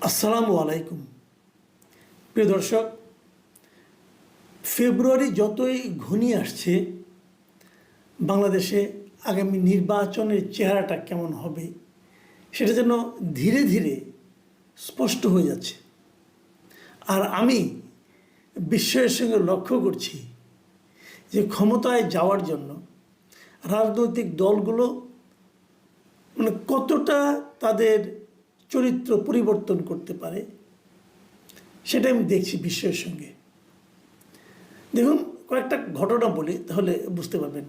আসসালামু আলাইকুম। প্রিয় দর্শক, ফেব্রুয়ারি যতই ঘনিয়ে আসছে, বাংলাদেশে আগামী নির্বাচনের চেহারাটা কেমন হবে সেটা যেন ধীরে ধীরে স্পষ্ট হয়ে যাচ্ছে। আর আমি বিস্ময়ের সঙ্গে লক্ষ্য করছি যে ক্ষমতায় যাওয়ার জন্য রাজনৈতিক দলগুলো কতটা তাদের চরিত্র পরিবর্তন করতে পারে সেটা আমি দেখছি বিস্ময়ের সঙ্গে। দেখুন, কয়েকটা ঘটনা বলি তাহলে বুঝতে পারবেন।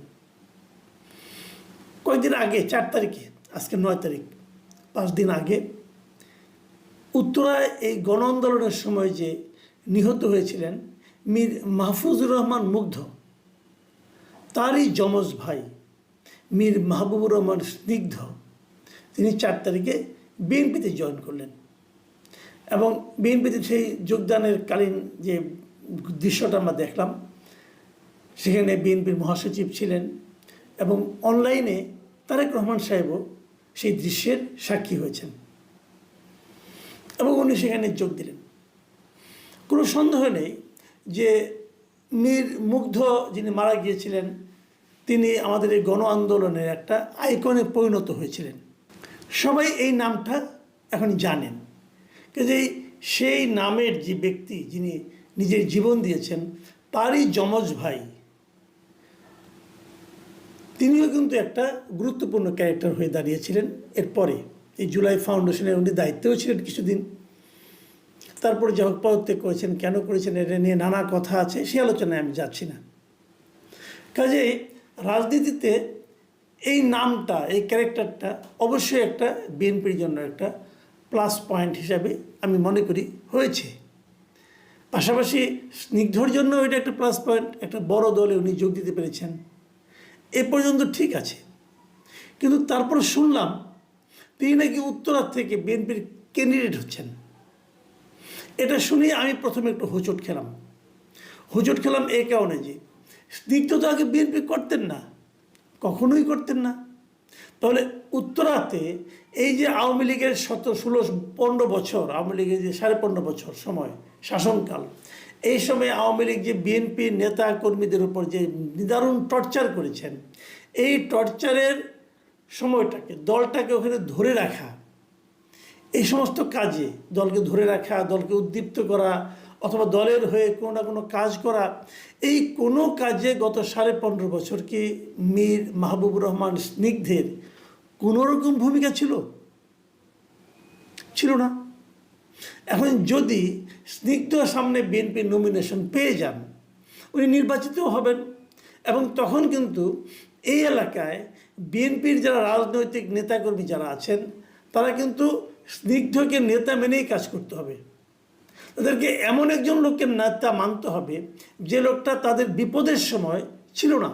কয়েকদিন আগে 4 তারিখে, আজকে 9 তারিখ, 5 দিন আগে উত্তরায় এই গণ আন্দোলনের সময় যে নিহত হয়েছিলেন মীর মাহফুজুর রহমান মুগ্ধ, তারই যমজ ভাই মীর মাহবুবুর রহমান স্নিগ্ধ, তিনি 4 তারিখে বিএনপিতে জয়েন করলেন। এবং বিএনপিতে সেই যোগদানের কালীন যে দৃশ্যটা আমরা দেখলাম, সেখানে বিএনপির মহাসচিব ছিলেন এবং অনলাইনে তারেক রহমান সাহেবও সেই দৃশ্যের সাক্ষী হয়েছেন এবং উনি সেখানে যোগ দিলেন। কোনো সন্দেহ নেই যে মীর মুগ্ধ যিনি মারা গিয়েছিলেন, তিনি আমাদের এই গণ আন্দোলনের একটা আইকনে পরিণত হয়েছিলেন। সবাই এই নামটা এখন জানেন, কিন্তু সেই নামের যে ব্যক্তি যিনি নিজের জীবন দিয়েছেন, তারই যমজ ভাই তিনিও কিন্তু একটা গুরুত্বপূর্ণ ক্যারেক্টার হয়ে দাঁড়িয়েছিলেন। এরপরে এই জুলাই ফাউন্ডেশনের উনি দায়িত্বেও ছিলেন কিছুদিন, তারপরে যা হোক পদত্যাগ করেছেন, কেন করেছেন এটা নিয়ে নানা কথা আছে, সেই আলোচনায় আমি যাচ্ছি না। কাজেই রাজনীতিতে এই নামটা, এই ক্যারেক্টারটা অবশ্যই একটা বিএনপির জন্য একটা প্লাস পয়েন্ট হিসাবে আমি মনে করি হয়েছে। পাশাপাশি স্নিগ্ধর জন্য এটা একটা প্লাস পয়েন্ট, একটা বড় দলে উনি যোগ দিতে পেরেছেন, এ পর্যন্ত ঠিক আছে। কিন্তু তারপর শুনলাম তিনি নাকি উত্তরার থেকে বিএনপির ক্যান্ডিডেট হচ্ছেন। এটা শুনে আমি প্রথমে একটু হোঁচট খেলাম এই কারণে যে স্নিগ্ধ তো আগে বিএনপি করতেন না, কখনোই করতেন না। তাহলে উত্তরাতে এই যে আওয়ামী লীগের 15 বছর, আওয়ামী লীগের যে 15.5 বছর সময় শাসনকাল, এই সময় আওয়ামী লীগ যে বিএনপি নেতা কর্মীদের উপর যে নিদারুণ টর্চার করেছেন, এই টর্চারের সময়টাকে, দলটাকে ওখানে ধরে রাখা, এই সমস্ত কাজে দলকে ধরে রাখা, দলকে উদ্দীপ্ত করা অথবা দলের হয়ে কোনো না কোনো কাজ করা, এই কোনো কাজে গত 15.5 বছর কি মীর মাহবুবুর রহমান স্নিগ্ধের কোনোরকম ভূমিকা ছিল না। এখন যদি স্নিগ্ধ সামনে বিএনপির নমিনেশন পেয়ে যান, উনি নির্বাচিত হবেন এবং তখন কিন্তু এই এলাকায় বিএনপির যারা রাজনৈতিক নেতাকর্মী যারা আছেন, তারা কিন্তু স্নিগ্ধকে নেতা মেনেই কাজ করতে হবে। তাদেরকে এমন একজন লোককে নেতা মানতে হবে যে লোকটা তাদের বিপদের সময় ছিল না,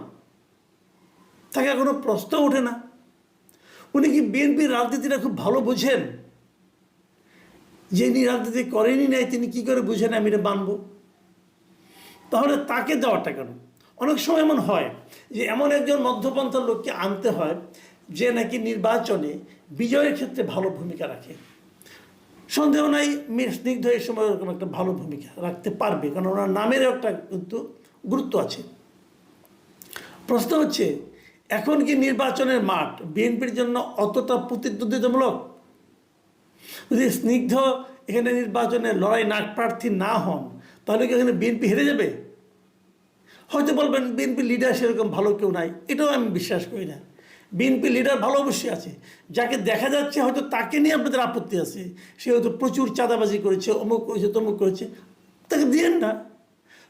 তাকে কোনো প্রশ্ন ওঠে না। উনি কি বিএনপির রাজনীতিটা খুব ভালো বোঝেন? যিনি রাজনীতি করেনি নাই তিনি কি করে বুঝেন আমি এটা মানব? তাহলে তাকে দেওয়াটা কেন? অনেক সময় এমন হয় যে এমন একজন মধ্যপন্থার লোককে আনতে হয় যে নাকি নির্বাচনে বিজয়ের ক্ষেত্রে ভালো ভূমিকা রাখে। সন্দেহ নাই মীর স্নিগ্ধ এই সময় ওরকম একটা ভালো ভূমিকা রাখতে পারবে, কারণ ওনার নামেরও একটা কিন্তু গুরুত্ব আছে। প্রশ্ন হচ্ছে, এখন কি নির্বাচনের মাঠ বিএনপির জন্য অতটা প্রতিদ্বন্দ্বিতামূলক? যদি স্নিগ্ধ এখানে নির্বাচনে লড়াই না প্রার্থী না হন, তাহলে কি এখানে বিএনপি হেরে যাবে? হয়তো বলবেন বিএনপি লিডার সেরকম ভালো কেউ নাই, এটাও আমি বিশ্বাস করি না। বিএনপি লিডার ভালো অবশ্যই আছে, যাকে দেখা যাচ্ছে হয়তো তাকে নিয়ে আপনাদের আপত্তি আছে, সে হয়তো প্রচুর চাঁদাবাজি করেছে, অমুক করেছে, তমুক করেছে, তাকে দিয়েন না।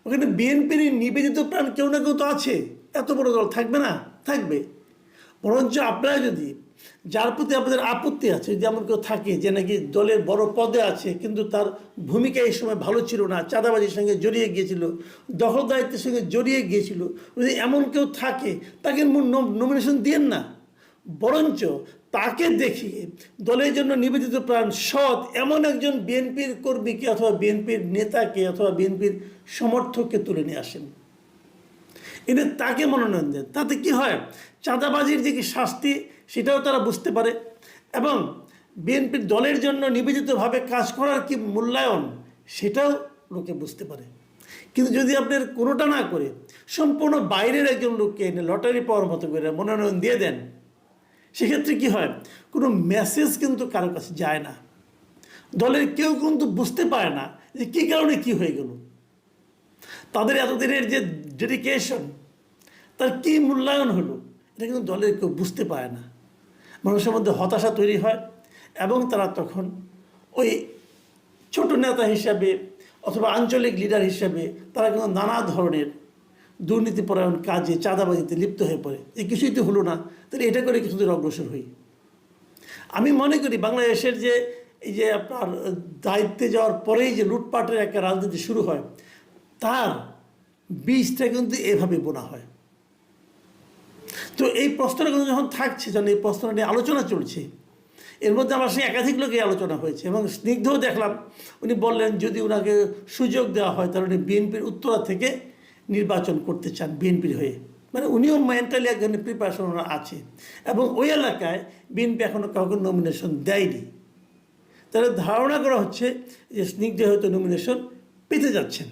ওখানে বিএনপির নিবেদিত প্রাণ কেউ না কেউ তো আছে, এত বড় দল থাকবে না? থাকবে। বরঞ্চ আপনারা যদি, যার প্রতি আপনাদের আপত্তি আছে, যদি এমন কেউ থাকে যে নাকি দলের বড় পদে আছে কিন্তু তার ভূমিকা এই সময় ভালো ছিল না, চাঁদাবাজির সঙ্গে জড়িয়ে গিয়েছিল, দখলদারিত্বের সঙ্গে জড়িয়ে গিয়েছিল, যদি এমন কেউ থাকে তাকে নমিনেশন দিয়েন না। বরঞ্চ তাকে দেখিয়ে দলের জন্য নিবেদিত প্রাণ সৎ এমন একজন বিএনপির কর্মীকে অথবা বিএনপির নেতাকে অথবা বিএনপির সমর্থককে তুলে নিয়ে আসেন, এনে তাকে মনোনয়ন দেন। তাতে কি হয়, চাঁদাবাজির যে কি শাস্তি সেটাও তারা বুঝতে পারে এবং বিএনপির দলের জন্য নিবেদিতভাবে কাজ করার কি মূল্যায়ন, সেটাও লোকে বুঝতে পারে। কিন্তু যদি আপনার কোনোটা না করে সম্পূর্ণ বাইরের একজন লোককে এনে লটারি পাওয়ার মতো করে মনোনয়ন দিয়ে দেন, সেক্ষেত্রে কি হয়, কোনো মেসেজ কিন্তু কারো কাছে যায় না। দলের কেউ কিন্তু বুঝতে পারে না যে কী কারণে কি হয়ে গেল। তাদের এতদিনের যে ডেডিকেশন, তার কী মূল্যায়ন হলো, এটা কিন্তু দলের কেউ বুঝতে পারে না। মানুষের মধ্যে হতাশা তৈরি হয় এবং তারা তখন ওই ছোট নেতা হিসাবে অথবা আঞ্চলিক লিডার হিসাবে তারা কিন্তু নানা ধরনের দুর্নীতিপরায়ণ কাজে, চাঁদাবাজিতে লিপ্ত হয়ে পড়ে। এই কিছুই তো হলো না, তাহলে এটা করে কিছু দূর অগ্রসর হই। আমি মনে করি বাংলাদেশের যে এই যে আপনার দায়িত্বে যাওয়ার পরেই যে লুটপাটের একটা রাজনীতি শুরু হয়, তার বীজটা কিন্তু এভাবে বোনা হয়। তো এই প্রশ্নটা কিন্তু যখন থাকছে, যখন এই প্রশ্নটা নিয়ে আলোচনা চলছে, এর মধ্যে আমার সেই একাধিক লোকের আলোচনা হয়েছে এবং স্নিগ্ধও দেখলাম, উনি বললেন যদি ওনাকে সুযোগ দেওয়া হয় তাহলে উনি বিএনপির উত্তরা থেকে নির্বাচন করতে চান বিএনপির হয়ে। মানে উনিও মেন্টালি এক ধরনের প্রিপারেশন ওনার আছে এবং ওই এলাকায় বিএনপি এখনও কাউকে নমিনেশন দেয়নি। তাহলে ধারণা করা হচ্ছে যে স্নিগ্ধ হয়তো নমিনেশন পেতে যাচ্ছেন।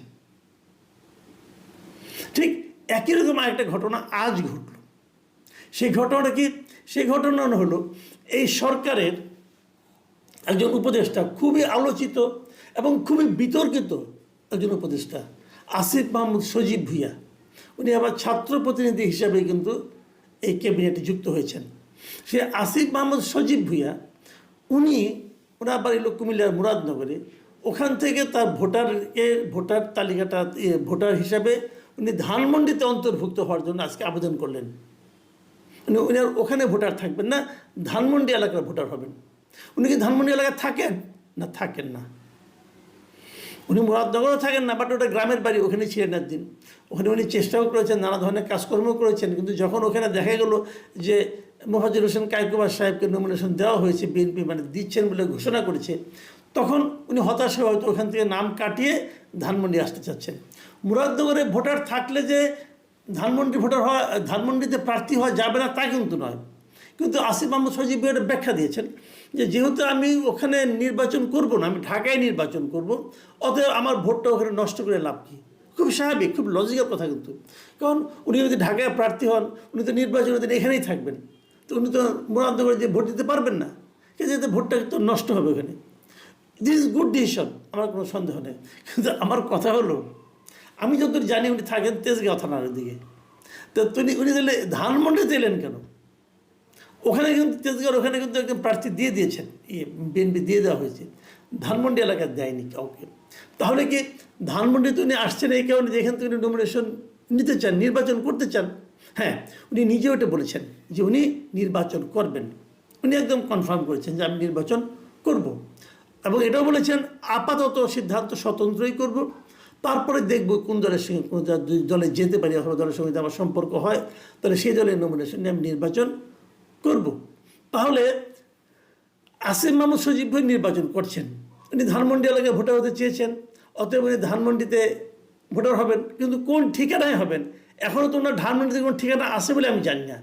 ঠিক একই রকম আরেকটা ঘটনা আজ ঘটল। সেই ঘটনাটা কি? সেই ঘটনা হলো এই সরকারের একজন উপদেষ্টা, খুবই আলোচিত এবং খুবই বিতর্কিত একজন উপদেষ্টা, আসিফ মাহমুদ সজীব ভুঁইয়া। উনি আবার ছাত্র প্রতিনিধি হিসাবে কিন্তু এই ক্যাবিনেটে যুক্ত হয়েছেন। সে আসিফ মাহমুদ সজীব ভুঁইয়া ওনার আবার এলো কুমিল্লার মুরাদনগরে। ওখান থেকে তার ভোটার তালিকাটা ভোটার হিসাবে উনি ধানমন্ডিতে অন্তর্ভুক্ত হওয়ার জন্য আজকে আবেদন করলেন। উনি ওখানে ভোটার থাকবেন না, ধানমন্ডি এলাকার ভোটার হবেন। উনি কি ধানমন্ডি এলাকায় থাকেন? না, থাকেন না। উনি মুরাদনগরও থাকেন না, বাট ওটা গ্রামের বাড়ি, ওখানে ছিলেন একদিন। ওখানে উনি চেষ্টাও করেছেন, নানা ধরনের কাজকর্মও করেছেন। কিন্তু যখন ওখানে দেখা গেল যে মোফাজ্জল হোসেন কায়কোবাদ সাহেবকে নমিনেশন দেওয়া হয়েছে, বিএনপি মানে দিচ্ছেন বলে ঘোষণা করেছে, তখন উনি হতাশ হয়ে হয়তো ওখান থেকে নাম কাটিয়ে ধানমন্ডি আসতে চাচ্ছেন। মুরাদনগরে ভোটার থাকলে যে ধানমন্ডিতে প্রার্থী হওয়া যাবে না তা কিন্তু নয়। কিন্তু আসিফ মাহমুদ সজীব ভুঁইয়া ব্যাখ্যা দিয়েছেন যে যেহেতু আমি ওখানে নির্বাচন করব না, আমি ঢাকায় নির্বাচন করব, অতএব আমার ভোটটা ওখানে নষ্ট করে লাভ কী। খুব স্বাভাবিক, খুব লজিক্যাল কথা কিন্তু। কারণ উনি যদি ঢাকায় প্রার্থী হন, উনি তো নির্বাচনের দিন এখানেই থাকবেন, তো উনি তো মুরাদনগরে যে ভোট দিতে পারবেন না, কিন্তু ভোটটা তো নষ্ট হবে ওখানে। দিস ইজ গুড ডিসিশন, আমার কোনো সন্দেহ নেই। কিন্তু আমার কথা হলো, আমি যতদূর জানি উনি থাকেন তেজগাঁও থানার দিকে, তো উনি তাহলে ধানমন্ডিতে এলেন কেন? ওখানে কিন্তু তেজগাঁওর ওখানে কিন্তু একজন প্রার্থী দিয়ে দিয়েছেন, বিএনপি দিয়ে দেওয়া হয়েছে, ধানমন্ডি এলাকায় দেয়নি কাউকে। তাহলে কি ধানমন্ডিতে উনি আসছেন এই কারণে যেখান থেকে উনি নমিনেশন নিতে চান, নির্বাচন করতে চান? হ্যাঁ, উনি নিজে ওটা বলেছেন যে উনি নির্বাচন করবেন। উনি একদম কনফার্ম করেছেন যে আমি নির্বাচন করব, এবং এটাও বলেছেন আপাতত সিদ্ধান্ত স্বতন্ত্রই করব, তারপরে দেখব কোন দলের সঙ্গে কোন দলে যেতে পারি, অথবা দলের সঙ্গে আমার সম্পর্ক হয়, তাহলে সেই দলের নমিনেশন নিয়ে আমি নির্বাচন করব। তাহলে আসিফ মাহমুদ সজীব ভুঁইয়া নির্বাচন করছেন, উনি ধানমন্ডি এলাকায় ভোটার হতে চেয়েছেন, অতএব উনি ধানমন্ডিতে ভোটার হবেন। কিন্তু কোন ঠিকানায় হবেন এখনও তো ওনার ধানমন্ডিতে কোনো ঠিকানা আছে বলে আমি জানি না।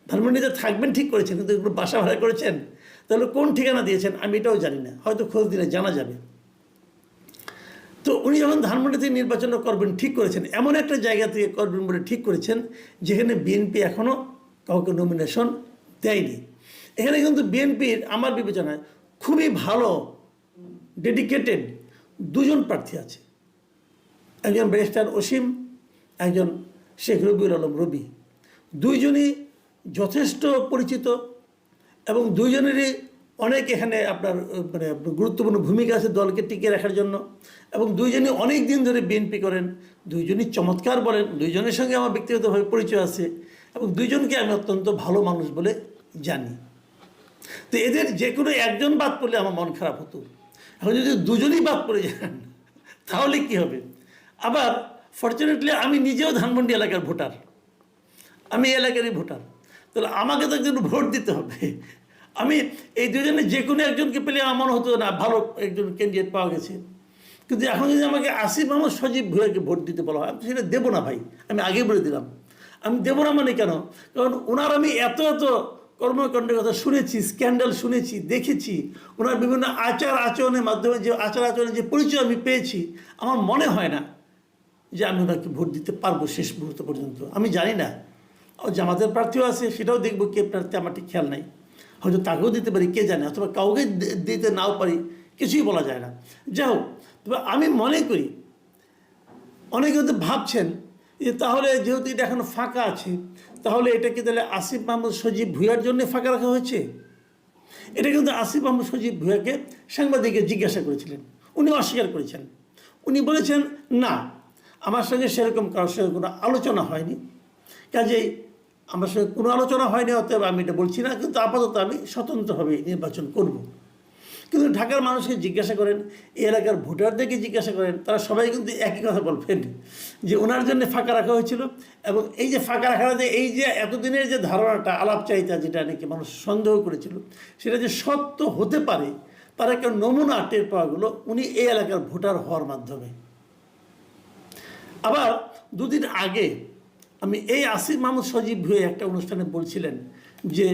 ধানমন্ডিতে থাকবেন ঠিক করেছেন, কিন্তু এগুলো বাসা ভাড়া করেছেন, তাহলে কোন ঠিকানা দিয়েছেন আমি এটাও জানি না, হয়তো খোঁজ দিলে জানা যাবে। তো উনি যখন ধানমন্ডি থেকে নির্বাচন করবেন ঠিক করেছেন, এমন একটা জায়গা থেকে করবেন বলে ঠিক করেছেন যেখানে বিএনপি এখনও কাউকে নমিনেশন দেয়নি। এখানে কিন্তু বিএনপির আমার বিবেচনায় খুবই ভালো ডেডিকেটেড দুজন প্রার্থী আছে, একজন ব্যারিস্টার অসীম, একজন শেখ রবিউল আলম রবি। দুইজনই যথেষ্ট পরিচিত এবং দুইজনেরই অনেক এখানে আপনার মানে গুরুত্বপূর্ণ ভূমিকা আছে দলকে টিকিয়ে রাখার জন্য, এবং দুইজনই অনেক দিন ধরে বিএনপি করেন, দুইজনই চমৎকার বলেন, দুইজনের সঙ্গে আমার ব্যক্তিগতভাবে পরিচয় আছে এবং দুইজনকে আমি অত্যন্ত ভালো মানুষ বলে জানি। তো এদের যে কোনো একজন বাদ পড়লে আমার মন খারাপ হতো। এখন যদি দুজনই বাদ পড়ে যান তাহলে কি হবে? আবার ফর্চুনেটলি আমি নিজেও ধানমন্ডি এলাকার ভোটার, আমি এলাকারই ভোটার, তাহলে আমাকে তো একজন ভোট দিতে হবে। আমি এই দুজনের যে কোনো একজনকে পেলে আমার মনে হতো না ভালো একজন ক্যান্ডিডেট পাওয়া গেছে। কিন্তু এখন যদি আমাকে আসিফ মাহমুদ সজীব ভুঁইয়াকে ভোট দিতে বলা হয়, আমি সেটা দেবো না ভাই, আমি আগেই বলে দিলাম। আমি দেবো না মানে কেন? কারণ ওনার আমি এত কর্মকাণ্ডের কথা শুনেছি, স্ক্যান্ডাল শুনেছি, দেখেছি, ওনার বিভিন্ন আচার আচরণের মাধ্যমে যে আচার আচরণের যে পরিচয় আমি পেয়েছি, আমার মনে হয় না যে আমি ওনাকে ভোট দিতে পারবো শেষ মুহূর্ত পর্যন্ত। আমি জানি না, জামাতের প্রার্থীও আছে, সেটাও দেখবো কে প্রার্থী, আমার ঠিক খেয়াল নাই, হয়তো তাকেও দিতে পারি, কে জানে, অথবা কাউকে দিতে নাও পারি, কিছুই বলা যায় না। যাই হোক, তবে আমি মনে করি অনেকে হয়তো ভাবছেন যে তাহলে যেহেতু এটা এখন ফাঁকা আছে, তাহলে এটা কি তাহলে আসিফ মাহমুদ সজীব ভূঁইয়ার জন্য ফাঁকা রাখা হয়েছে? এটা কিন্তু আসিফ মাহমুদ সজীব ভূঁইয়াকে সাংবাদিকে জিজ্ঞাসা করেছিলেন, উনি অস্বীকার করেছেন। উনি বলেছেন, না, আমার সঙ্গে সেরকম কারোর সঙ্গে কোনো আলোচনা হয়নি, কাজেই আমার সঙ্গে কোনো আলোচনা হয়নি, অতএব আমি এটা বলছি না, কিন্তু আপাতত আমি স্বতন্ত্রভাবে নির্বাচন করব। কিন্তু ঢাকার মানুষকে জিজ্ঞাসা করেন, এই এলাকার ভোটারদেরকে জিজ্ঞাসা করেন, তারা সবাই কিন্তু একই কথা বলবেন যে ওনার জন্য ফাঁকা রাখা হয়েছিল। এবং এই যে ফাঁকা রাখাতে এই যে এতদিনের যে ধারণাটা, আলাপচারিতা, যেটা নাকি মানুষ সন্দেহ করেছিল, সেটা যে সত্য হতে পারে, তার একটা নমুনা টের পাওয়া গেলো উনি এই এলাকার ভোটার হওয়ার মাধ্যমে। আবার দুদিন আগে আমি এই আসিফ মাহমুদ সজীব ভূঁইয়া একটা অনুষ্ঠানে বলছিলেন যে